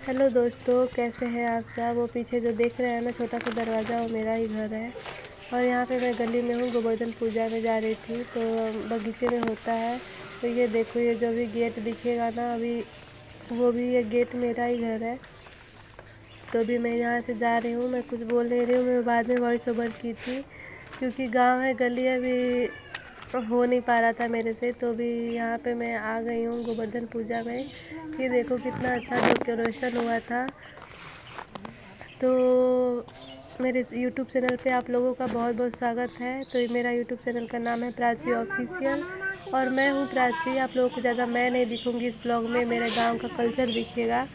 Hello दोस्तों, कैसे हैं आप सब। वो पीछे जो देख रहे हैं ना छोटा सा दरवाज़ा, वो मेरा ही घर है। और यहाँ पे मैं गली में हूँ, गोवर्धन पूजा में जा रही थी तो बगीचे में होता है। तो ये देखो, ये जो भी गेट दिखेगा ना अभी, वो भी ये गेट मेरा ही घर है। तो अभी मैं यहाँ से जा रही हूँ, मैं कुछ बोल नहीं रही हूँ, मैं बाद में वॉइस ओवर की थी क्योंकि गांव है, गली अभी हो नहीं पा रहा था मेरे से। तो अभी यहाँ पे मैं आ गई हूँ गोवर्धन पूजा में। ये देखो कितना अच्छा डेकोरेशन हुआ था। तो मेरे यूट्यूब चैनल पे आप लोगों का बहुत बहुत स्वागत है। तो ये मेरा यूट्यूब चैनल का नाम है प्राची ऑफिशियल और मैं हूँ प्राची। आप लोगों को ज़्यादा मैं नहीं दिखूँगी इस ब्लॉग में, मेरे गांव का कल्चर दिखेगा।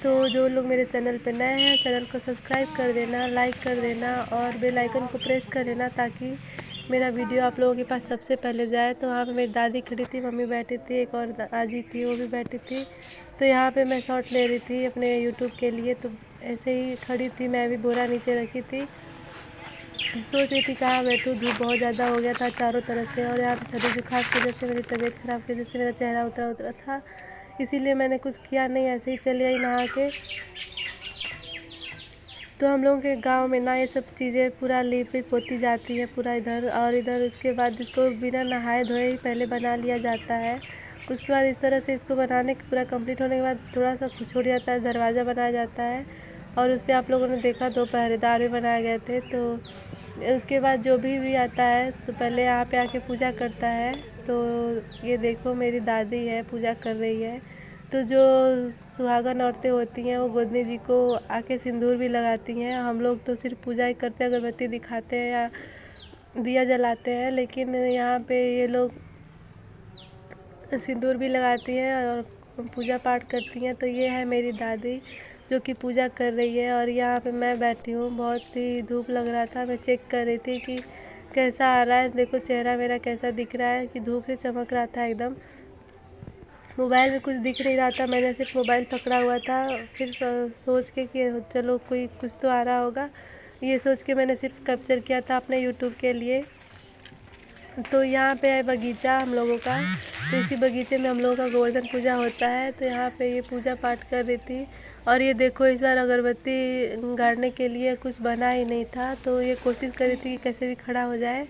तो जो लोग मेरे चैनल पे नए हैं, चैनल को सब्सक्राइब कर देना, लाइक कर देना और बेल आइकन को प्रेस कर देना ताकि मेरा वीडियो आप लोगों के पास सबसे पहले जाए। तो वहाँ पे मेरी दादी खड़ी थी, मम्मी बैठी थी, एक और आजी थी वो भी बैठी थी। तो यहाँ पे मैं शॉट ले रही थी अपने यूट्यूब के लिए। तो ऐसे ही खड़ी थी, मैं भी बोरा नीचे रखी थी, सोच रही थी कहाँ बैठूँ। धूप बहुत ज़्यादा हो गया था चारों तरफ से और यहाँ पे सर्दी जुकाम की वजह से, मेरी तबीयत ख़राब की वजह से मेरा चेहरा उतरा उतरा था, इसीलिए मैंने कुछ किया नहीं, ऐसे ही चली आई नहा के। तो हम लोगों के गांव में ना ये सब चीज़ें पूरा लिपी पोती जाती है पूरा इधर और इधर। उसके बाद इसको बिना नहाए धोए ही पहले बना लिया जाता है। उसके बाद इस तरह से इसको बनाने के पूरा कंप्लीट होने के बाद थोड़ा सा छोड़ जाता है, दरवाज़ा बनाया जाता है। और उस पर आप लोगों ने देखा 2 पहरेदार भी बनाए गए थे। तो उसके बाद जो भी आता है तो पहले यहाँ पे आके पूजा करता है। तो ये देखो मेरी दादी है, पूजा कर रही है। तो जो सुहागन औरतें होती हैं वो गोदनी जी को आके सिंदूर भी लगाती हैं। हम लोग तो सिर्फ पूजा ही करते हैं, अगरबत्ती दिखाते हैं या दिया जलाते हैं, लेकिन यहाँ पे ये लोग सिंदूर भी लगाती हैं और पूजा पाठ करती हैं। तो ये है मेरी दादी जो कि पूजा कर रही है और यहाँ पे मैं बैठी हूँ। बहुत ही धूप लग रहा था, मैं चेक कर रही थी कि कैसा आ रहा है। देखो चेहरा मेरा कैसा दिख रहा है कि धूप से चमक रहा था एकदम। मोबाइल में कुछ दिख नहीं रहा था, मैंने सिर्फ मोबाइल पकड़ा हुआ था, सिर्फ सोच के कि चलो कोई कुछ तो आ रहा होगा, ये सोच के मैंने सिर्फ कैप्चर किया था अपने यूट्यूब के लिए। तो यहाँ पे है बगीचा हम लोगों का। तो इसी बगीचे में हम लोगों का गोवर्धन पूजा होता है। तो यहाँ पे ये पूजा पाठ कर रही थी और ये देखो इस बार अगरबत्ती गाड़ने के लिए कुछ बना ही नहीं था, तो ये कोशिश कर रही थी कि कैसे भी खड़ा हो जाए।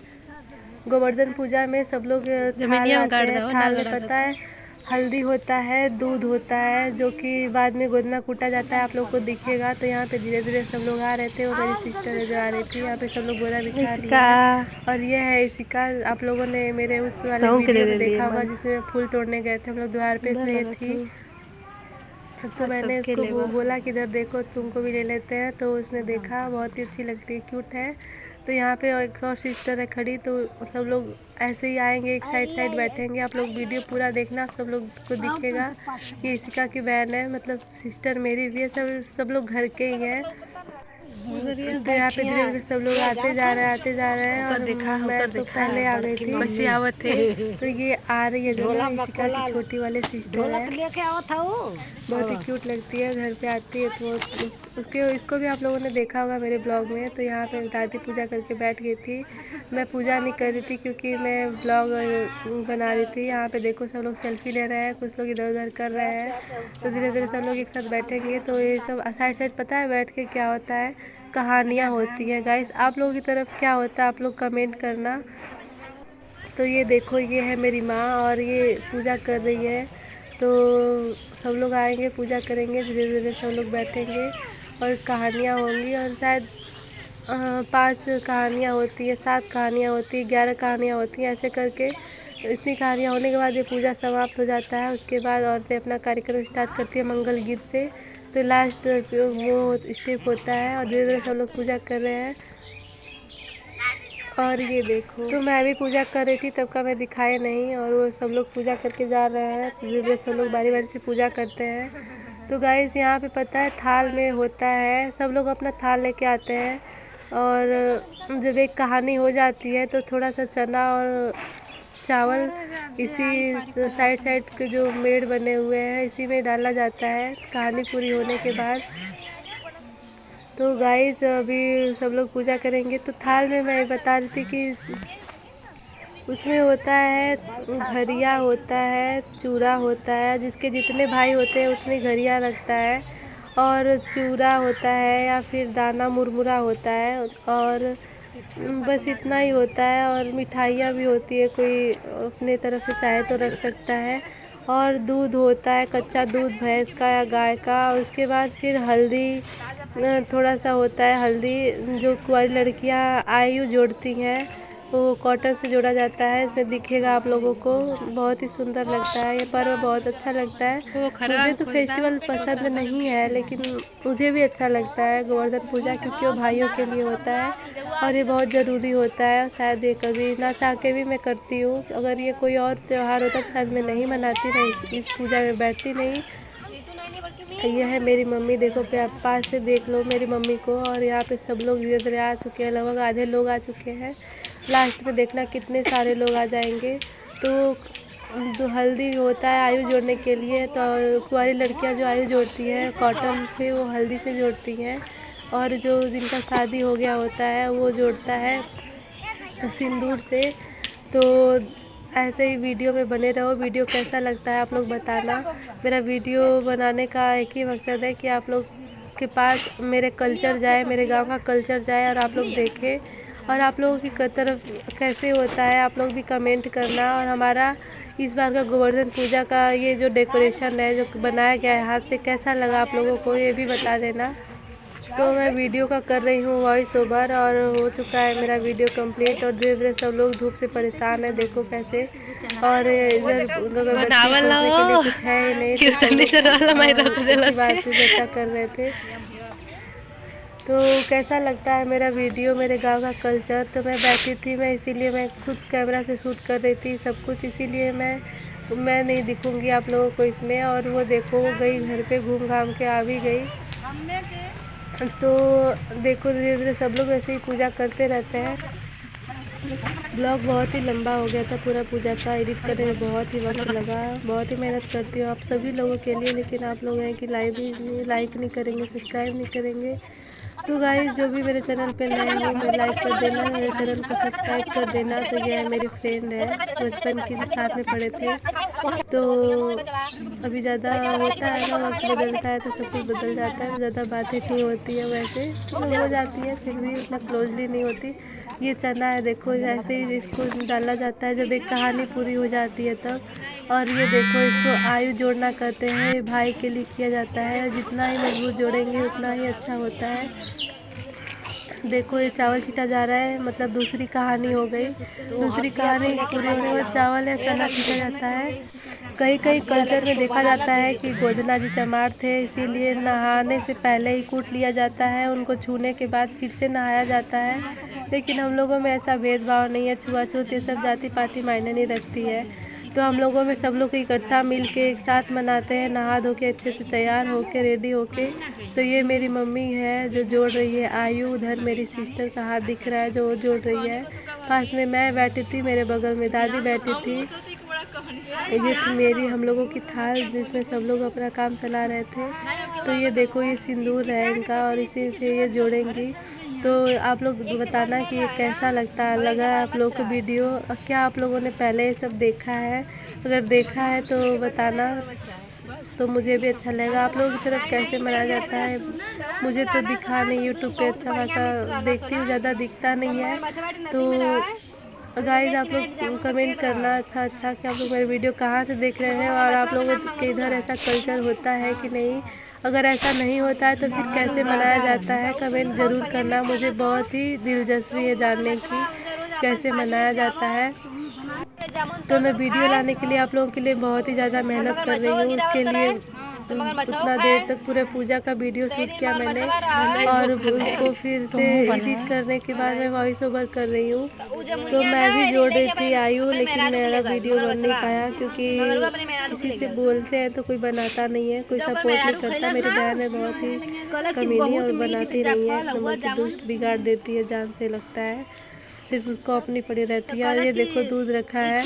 गोवर्धन पूजा में सब लोग थाल लाते हैं। थाल में पता है हल्दी होता है, दूध होता है, जो कि बाद में गोदना कूटा जाता है, आप लोग को दिखेगा। तो यहाँ पे धीरे धीरे सब लोग आ रहे थे, वो मेरी सिस्टर जो आ रही थी। यहाँ पे सब लोग बोरा बिछा लिया और ये है इसिका। आप लोगों ने मेरे उस वाले वीडियो में देखा होगा जिसमें फूल तोड़ने गए थे हम लोग द्वार पे, इसमें ये थी। तो मैंने इसको बोला कि इधर देखो तुमको भी ले लेते हैं। तो उसने देखा, बहुत ही अच्छी लगती है, क्यूट है। तो यहाँ पे एक और सिस्टर है खड़ी, तो सब लोग ऐसे ही आएंगे, एक साइड साइड बैठेंगे। आप लोग वीडियो पूरा देखना, सब लोग को दिखेगा। ये इसिका की बहन है, मतलब सिस्टर मेरी भी है, सब लोग घर के ही हैं। तो यहाँ पे धीरे धीरे सब लोग आते जा रहे हैं और मैं तो पहले आ गई थी। तो ये आ रही है जो ना इसिका की छोटी वाली सिस्टर है, बहुत ही क्यूट लगती है, घर पे आती है। तो इसको भी आप लोगों ने देखा होगा मेरे ब्लॉग में। तो यहाँ पे दादी पूजा करके बैठ गई थी, मैं पूजा नहीं कर रही थी क्योंकि मैं ब्लॉग बना रही थी। यहाँ पे देखो सब लोग सेल्फी ले रहे हैं, कुछ लोग इधर उधर कर रहे हैं। तो धीरे धीरे सब लोग एक साथ बैठेंगे। तो ये सब साइड साइड पता है बैठ के क्या होता है, कहानियाँ होती हैं। गाइस आप लोगों की तरफ क्या होता है आप लोग कमेंट करना। तो ये देखो ये है मेरी माँ और ये पूजा कर रही है। तो सब लोग आएंगे, पूजा करेंगे, धीरे धीरे सब लोग बैठेंगे और कहानियाँ होंगी। और शायद 5 कहानियाँ होती है, 7 कहानियाँ होती है, 11 कहानियाँ होती हैं, ऐसे करके इतनी कहानियाँ होने के बाद ये पूजा समाप्त हो जाता है। उसके बाद औरतें अपना कार्यक्रम स्टार्ट करती है मंगल गीत से। तो लास्ट वो स्टेप होता है और धीरे धीरे सब लोग पूजा कर रहे हैं। और ये देखो, तो मैं भी पूजा कर रही थी तब का मैं दिखाए नहीं, और वो सब लोग पूजा करके जा रहे हैं। धीरे धीरे सब लोग बारी बारी से पूजा करते हैं। तो गाइस यहाँ पे पता है थाल में होता है, सब लोग अपना थाल लेके आते हैं और जब एक कहानी हो जाती है तो थोड़ा सा चना और चावल इसी साइड साइड के जो मेड़ बने हुए हैं इसी में डाला जाता है कहानी पूरी होने के बाद। तो गाइस अभी सब लोग पूजा करेंगे। तो थाल में मैं बता रही थी कि उसमें होता है घरिया होता है, चूरा होता है, जिसके जितने भाई होते हैं उतनी घरिया रखता है, और चूरा होता है या फिर दाना मुरमुरा होता है, और बस इतना ही होता है। और मिठाइयाँ भी होती है, कोई अपने तरफ से चाहे तो रख सकता है। और दूध होता है, कच्चा दूध भैंस का या गाय का। उसके बाद फिर हल्दी थोड़ा सा होता है, हल्दी जो कुंवारी लड़कियां आयु जोड़ती हैं वो कॉटन से जोड़ा जाता है। इसमें दिखेगा आप लोगों को, बहुत ही सुंदर लगता है, ये पर्व बहुत अच्छा लगता है। मुझे तो फेस्टिवल पसंद नहीं है, लेकिन मुझे भी अच्छा लगता है गोवर्धन पूजा, क्योंकि वो भाइयों के लिए होता है और ये बहुत ज़रूरी होता है। शायद ये कभी ना चाह के भी मैं करती हूँ। अगर ये कोई और त्यौहार होता तो शायद मैं नहीं मनाती, मैं इस पूजा में बैठती नहीं। ये है मेरी मम्मी, देखो पास से देख लो मेरी मम्मी को। और यहाँ पे सब लोग धीरे धीरे आ चुके हैं, लगभग आधे लोग आ चुके हैं। लास्ट में देखना कितने सारे लोग आ जाएंगे। तो हल्दी होता है आयु जोड़ने के लिए, तो कुंवारी लड़कियाँ जो आयु जोड़ती हैं कॉटन से, वो हल्दी से जोड़ती हैं। और जो जिनका शादी हो गया होता है वो जोड़ता है सिंदूर से। तो ऐसे ही वीडियो में बने रहो। वीडियो कैसा लगता है आप लोग बताना। मेरा वीडियो बनाने का एक ही मकसद है कि आप लोग के पास मेरे कल्चर जाए, मेरे गांव का कल्चर जाए और आप लोग देखें। और आप लोगों की तरफ कैसे होता है आप लोग भी कमेंट करना। और हमारा इस बार का गोवर्धन पूजा का ये जो डेकोरेशन है जो बनाया गया है हाथ से, कैसा लगा आप लोगों को ये भी बता देना। तो मैं वीडियो का कर रही हूँ वॉइस ओवर, और हो चुका है मेरा वीडियो कंप्लीट। और धीरे धीरे सब लोग धूप से परेशान है, देखो कैसे। और इधर अगरबत्ती के लिए कुछ है ही नहीं, तो बात से चर्चा कर रहे थे। तो कैसा लगता है मेरा वीडियो, मेरे गांव का कल्चर। तो मैं बैठी थी, मैं इसीलिए मैं खुद कैमरा से शूट कर रही थी सब कुछ, इसीलिए मैं नहीं दिखूंगी आप लोगों को इसमें। और वो देखो वो गई घर पे, घूम घाम के आ भी गई। तो देखो धीरे धीरे सब लोग ऐसे ही पूजा करते रहते हैं। ब्लॉग बहुत ही लंबा हो गया था पूरा पूजा का, एडिट करने में बहुत ही वक्त लगा। बहुत ही मेहनत करती हूँ आप सभी लोगों के लिए, लेकिन आप लोग हैं कि लाइक नहीं करेंगे, सब्सक्राइब नहीं करेंगे। तो गाइस जो भी मेरे चैनल पे नए हैं तो लाइक कर देना, मेरे चैनल को सब्सक्राइब कर देना। तो ये है मेरी फ्रेंड है, बचपन की साथ में पढ़े थे। तो अभी ज़्यादा होता है ना, वक्त बदलता है तो सब कुछ बदल जाता है, ज़्यादा बातें नहीं होती है, वैसे तो हो जाती है फिर भी उतना क्लोजली नहीं होती। ये चना है देखो, जैसे ही इसको डाला जाता है जब एक कहानी पूरी हो जाती है तब। और ये देखो इसको आयु जोड़ना कहते हैं, ये भाई के लिए किया जाता है। जितना ही मजबूत जोड़ेंगे उतना ही अच्छा होता है। देखो ये चावल छीटा जा रहा है, मतलब दूसरी कहानी हो गई। दूसरी कहानी पूरी होने के बाद चावल या चना छीटा जाता है। कई कई कल्चर में देखा जाता है कि गोधना जी चमार थे, इसीलिए नहाने से पहले ही कूट लिया जाता है, उनको छूने के बाद फिर से नहाया जाता है। लेकिन हम लोगों में ऐसा भेदभाव नहीं है, छुआछूत ये सब जाति पाति मायने नहीं रखती है। तो हम लोगों में सब लोग इकट्ठा मिल के एक साथ मनाते हैं, नहा धो के अच्छे से तैयार होके रेडी होके। तो ये मेरी मम्मी है जो जोड़ रही है आयु, उधर मेरी सिस्टर का हाथ दिख रहा है जो जोड़ रही है। पास में मैं बैठी थी, मेरे बगल में दादी बैठी थी। ये थी मेरी हम लोगों की थाल जिसमें सब लोग अपना काम चला रहे थे। तो ये देखो ये सिंदूर है इनका, और इसी से ये जोड़ेंगी। तो आप लोग बताना कि ये कैसा लगा आप लोगों को वीडियो। क्या आप लोगों ने पहले ये सब देखा है? अगर देखा है तो बताना, तो मुझे भी अच्छा लगेगा। आप लोगों की तरफ कैसे मनाया जाता है मुझे तो दिखा नहीं, यूट्यूब पे अच्छा खासा देखती हूँ, ज़्यादा दिखता नहीं है। तो गाइस आप लोग कमेंट करना अच्छा कि आप लोग मेरे वीडियो कहाँ से देख रहे हैं, और आप लोगों के इधर ऐसा कल्चर होता है कि नहीं। अगर ऐसा नहीं होता है तो फिर कैसे मनाया जाता है, कमेंट ज़रूर करना। मुझे बहुत ही दिलचस्पी है जानने की कैसे मनाया जाता है। तो मैं वीडियो लाने के लिए आप लोगों के लिए बहुत ही ज़्यादा मेहनत कर रही हूँ। उसके लिए उतना देर तक पूरे पूजा का वीडियो शूट किया मैंने, और उसको फिर से एडिट करने के बाद मैं वॉइस ओवर कर रही हूँ। तो मैं भी जोड़ रही थी आयु, लेकिन मेरा वीडियो बन नहीं पाया क्योंकि किसी से बोलते हैं तो कोई बनाता नहीं है, कोई सपोर्ट नहीं करता। मेरी बहन है बहुत ही कमीनी और बनाती नहीं है, नंबर की दुष्ट बिगाड़ देती है, जान से लगता है, सिर्फ उसको अपनी पड़ी रहती है। और ये देखो दूध रखा है,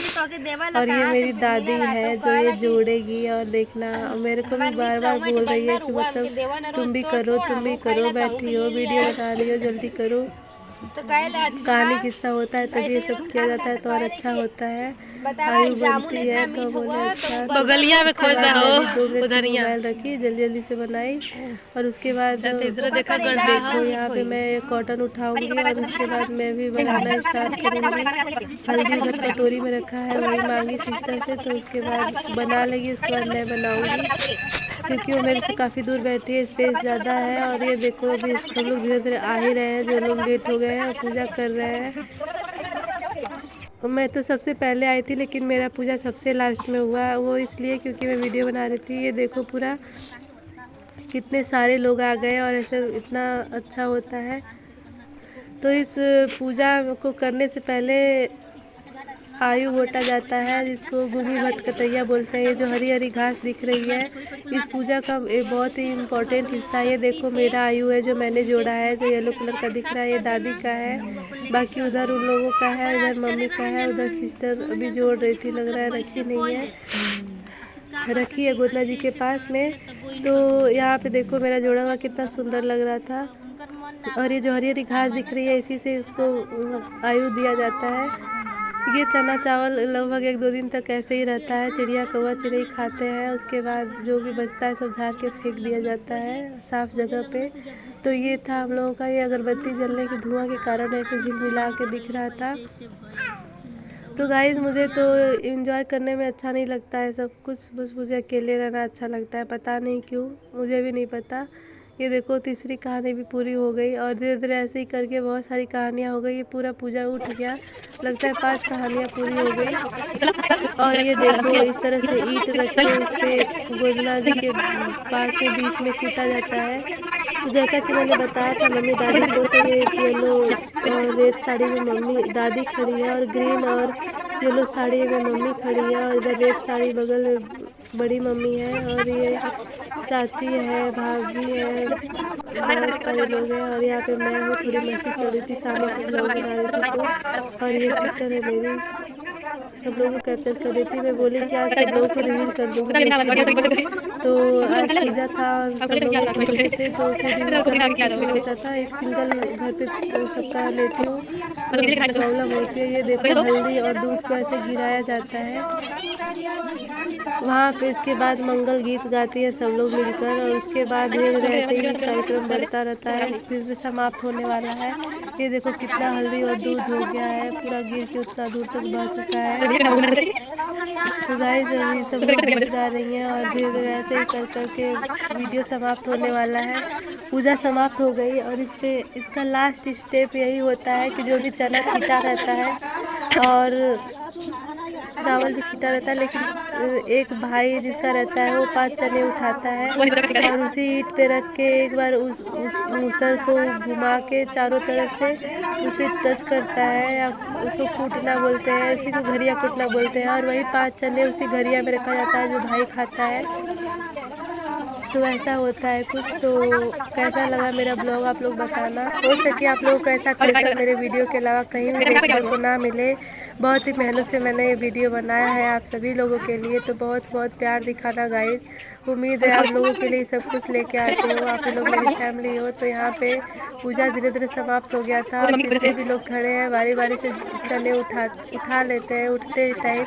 और ये मेरी दादी है जो ये जोड़ेगी। और देखना मेरे को भी बार बार बोल रही है कि मतलब तुम भी करो बैठी हो वीडियो बना रही हो, जल्दी करो। कहानी किस्सा होता है तभी ये सब किया जाता है तो और अच्छा होता है। आयु बनती है तो बोले अच्छा। बगलिया में खोजता हो 2 मिनट मोबाइल रखी, जल्दी जल्दी से बनाई और उसके बाद देखो यहाँ पे मैं कॉटन उठाऊंगी और उसके बाद मैं भी बनाना स्टार्ट करूँगी। हल्दी उधर कटोरी में रखा है, वही मांगी सिस्टर से, तो उसके बाद बना लेगी, उसके बाद मैं बनाऊँगी क्योंकि वो मेरे से काफ़ी दूर बैठी है, स्पेस ज़्यादा है। और ये देखो अभी सब लोग धीरे धीरे आ ही रहे हैं, जो लोग लेट हो गए हैं और पूजा कर रहे हैं। मैं तो सबसे पहले आई थी लेकिन मेरा पूजा सबसे लास्ट में हुआ, वो इसलिए क्योंकि मैं वीडियो बना रही थी। ये देखो पूरा कितने सारे लोग आ गए और ऐसे इतना अच्छा होता है। तो इस पूजा को करने से पहले आयु बोटा जाता है, जिसको गुमी भटकटैया बोलते हैं। ये जो हरी हरी घास दिख रही है इस पूजा का एक बहुत ही इम्पोर्टेंट हिस्सा है। ये देखो मेरा आयु है जो मैंने जोड़ा है, जो येलो कलर का दिख रहा है ये दादी का है, बाकी उधर उन लोगों का है, उधर मम्मी का है, उधर सिस्टर अभी जोड़ रही थी, लग रहा है रखी नहीं है, रखी है गोदना जी के पास में। तो यहाँ पे देखो मेरा जोड़ा हुआ कितना सुंदर लग रहा था। और ये जो हरी हरी घास दिख रही है इसी से इसको आयु दिया जाता है। ये चना चावल लगभग 1-2 दिन तक ऐसे ही रहता है, चिड़िया कौवा चिड़ै खाते हैं। उसके बाद जो भी बचता है सब झाड़ के फेंक दिया जाता है साफ़ जगह पे। तो ये था हम लोगों का, ये अगरबत्ती जलने की धुआं के कारण ऐसे झिलमिला के दिख रहा था। तो गाइज़ मुझे तो एंजॉय करने में अच्छा नहीं लगता है सब कुछ, बस मुझे अकेले रहना अच्छा लगता है, पता नहीं क्यों, मुझे भी नहीं पता। ये देखो तीसरी कहानी भी पूरी हो गई और धीरे धीरे ऐसे ही करके बहुत सारी कहानियाँ हो गई। ये पूरा पूजा उठ गया, लगता है 5 कहानियाँ पूरी हो गई। और ये देखो इस तरह से ईंट रख के उस पर गोदना जी के पास में बीच में कूटा जाता है। तो जैसा कि मैंने बताया था मम्मी दादी को, तो ये येलो और रेड साड़ी में मम्मी दादी खड़ी है और ग्रीन और येलो साड़ी में मम्मी खड़ी है और इधर रेड साड़ी बगल में बड़ी मम्मी है और ये चाची है, भाभी है, बहुत सारे लोग हैं। और यहाँ पे मैं हूँ, थोड़ी मस्ती चल रही थी, सामने से ब्लॉग बना रही थी तो। और ये सिस्टर है मेरी, सब लोगों को कैप्चर कर रही थी। मैं बोली कि आज सब लोगों को रिवील कर दूँगी। तो आज पूजा था और सब लोग एक ही थे तो फिर होता था, एक सिंगल घर पे सबका लेती हूँ तो प्रॉब्लम होती है। ये देखो हल्दी और दूध को ऐसे गिराया जाता है वहाँ पे। इसके बाद मंगल गीत गाती हैं सब लोग मिलकर और उसके बाद ऐसे ही कार्यक्रम बढ़ता रहता है, फिर समाप्त होने वाला है। ये देखो कितना हल्दी और दूध हो गया है, पूरा गिर के उतना दूर तक बह चुका है। तो गाइस अभी सब लोग गीत गा रही हैं और धीरे धीरे ऐसे ही कर करके वीडियो समाप्त होने वाला है। पूजा समाप्त हो गई और इसका लास्ट स्टेप यही होता है कि जो भी चना छीटा रहता है और चावल भी छीटा रहता है, लेकिन एक भाई जिसका रहता है वो 5 चने उठाता है और उसी ईंट पे रख के एक बार उस मूसल को घुमा के चारों तरफ से उस पर टच करता है, या उसको कूटना बोलते हैं, इसी को घरिया कूटना बोलते हैं। और वही 5 चने उसी घरिया में रखा जाता है जो भाई खाता है। तो ऐसा होता है कुछ। तो कैसा लगा मेरा ब्लॉग आप लोग बताना, हो सके आप लोगों को ऐसा कल्चर मेरे वीडियो के अलावा कहीं भी देखने को ना मिले। बहुत ही मेहनत से मैंने ये वीडियो बनाया है आप सभी लोगों के लिए, तो बहुत बहुत प्यार दिखाना गाइस। उम्मीद है आप लोगों के लिए सब कुछ लेके आते हो, आप लोग मेरी फैमिली हो। तो यहाँ पे पूजा धीरे धीरे समाप्त हो गया था और जितने भी लोग खड़े हैं बारी बारी से चने उठा लेते हैं उठते टाइम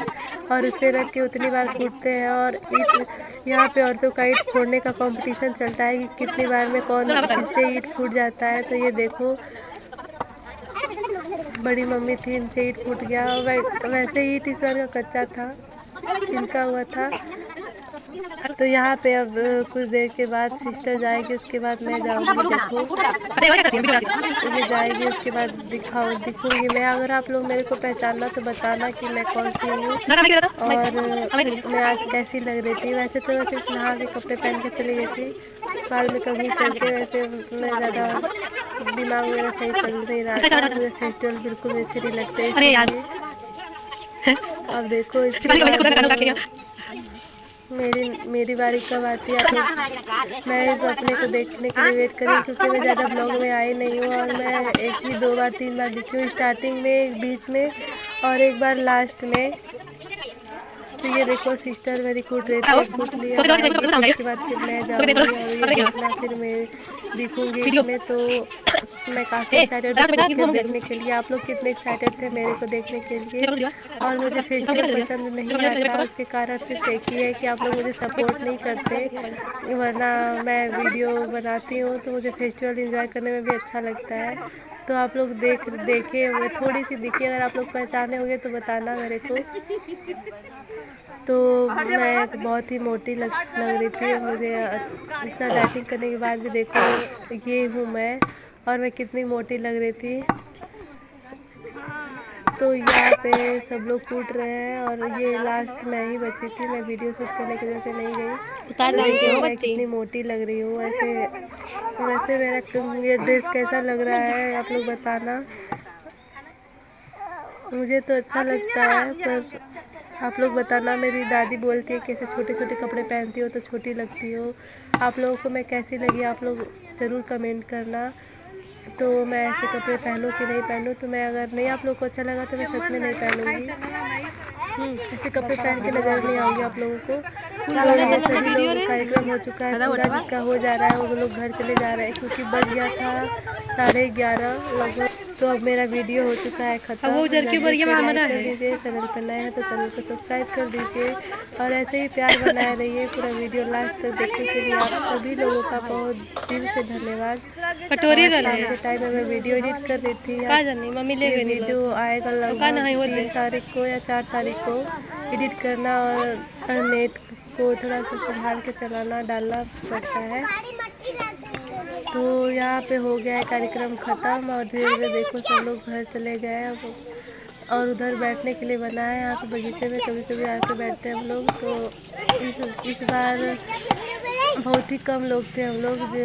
और उस पर रख के उतनी बार कूटते हैं। और ईंट यहाँ पे औरतों का ईंट फोड़ने का कंपटीशन चलता है कि कितनी बार में कौन किससे ईंट फूट जाता है। तो ये देखो बड़ी मम्मी थी, इनसे ईंट फूट गया। वैसे ईंट इस बार का कच्चा था, चिनका हुआ था। तो यहाँ पे अब कुछ देर के बाद सिस्टर जाएगी, उसके बाद मैं जाऊँगी। देखो ये जाएगी, उसके बाद दिखूँगी मैं। अगर आप लोग मेरे को पहचानना तो बताना कि मैं कौन सी हूँ और मैं आज कैसी लग रही थी। वैसे तो मैं सिर्फ नहा के कपड़े पहन के चली गई थी, बाल में कभी करके। वैसे मैं ज़्यादा दिमाग मेरा सही चल नहीं रहा था, मुझे फेस्टिवल बिल्कुल अच्छे नहीं लगते इसलिए। अब देखो इसके बाद मेरी बारी कब आती है मैं तो अपने को देखने के लिए वेट करी, क्योंकि मैं ज़्यादा ब्लॉग में आई नहीं हूँ और मैं 1 ही 2 बार 3 बार दिखी हूँ, स्टार्टिंग में, बीच में और एक बार लास्ट में। तो ये देखो सिस्टर मेरी कूट रही थी, कूट लिया उसके बाद फिर मैं जाऊँगी और ये देखना फिर मैं दिखूँगी इसमें। तो मैं काफ़ी एक्साइटेड हूँ देखने के लिए। आप लोग कितने एक्साइटेड थे मेरे को देखने के लिए? और मुझे फेस्टिवल पसंद नहीं आता, उसके कारण सिर्फ एक ही है कि आप लोग मुझे सपोर्ट नहीं करते, वरना मैं वीडियो बनाती हूँ तो मुझे फेस्टिवल एंजॉय करने में भी अच्छा लगता है। तो आप लोग देखे मैं थोड़ी सी दिखी, अगर आप लोग पहचाने होंगे तो बताना मेरे को। तो मैं बहुत ही मोटी लग रही थी, मुझे इतना डाइटिंग करने के बाद भी देखो ये हूँ मैं, और मैं कितनी मोटी लग रही थी। तो यहाँ पे सब लोग कूट रहे हैं और ये लास्ट मैं ही बची थी, मैं वीडियो शूट करने की वजह से नहीं गई। तो मैं कितनी मोटी लग रही हूँ वैसे मेरा ये ड्रेस कैसा लग रहा है आप लोग बताना। मुझे तो अच्छा लगता है, पर आप लोग बताना। मेरी दादी बोलती है कैसे छोटे छोटे कपड़े पहनती हो तो छोटी लगती हो। आप लोगों को मैं कैसी लगी आप लोग ज़रूर कमेंट करना। तो मैं ऐसे कपड़े पहनूँ कि नहीं पहनूँ, तो मैं अगर नहीं आप लोग को अच्छा लगा तो मैं सच में नहीं पहनूँगी। ऐसे कपड़े पहन के नज़र नहीं आऊँगी आप लोगों को। तो ये सभी लोग कार्यक्रम हो चुका है पूरा, जिसका हो जा रहा है वो लोग घर चले जा रहे हैं क्योंकि बज गया था 11:30 लगभग। तो अब मेरा वीडियो हो चुका है खत्म। कर दीजिए, चैनल पर नए हैं तो चैनल को सब्सक्राइब कर दीजिए और ऐसे ही प्यार बनाए रहिए। पूरा वीडियो लास्ट तक देखने के लिए आप सभी लोगों का बहुत दिल से धन्यवाद। के टाइम में मैं वीडियो एडिट कर रही थी, वीडियो आएगा लगभग 3 तारीख को या 4 तारीख को एडिट करना, और नेट को थोड़ा सा संभाल के चलाना डालना पड़ता है। तो यहाँ पे हो गया है कार्यक्रम ख़त्म और धीरे धीरे देखो सब लोग घर चले गए अब, और उधर बैठने के लिए बना है। यहाँ पे बगीचे में कभी कभी आके बैठते हैं हम लोग। तो इस बार बहुत ही कम लोग थे हम लोग जो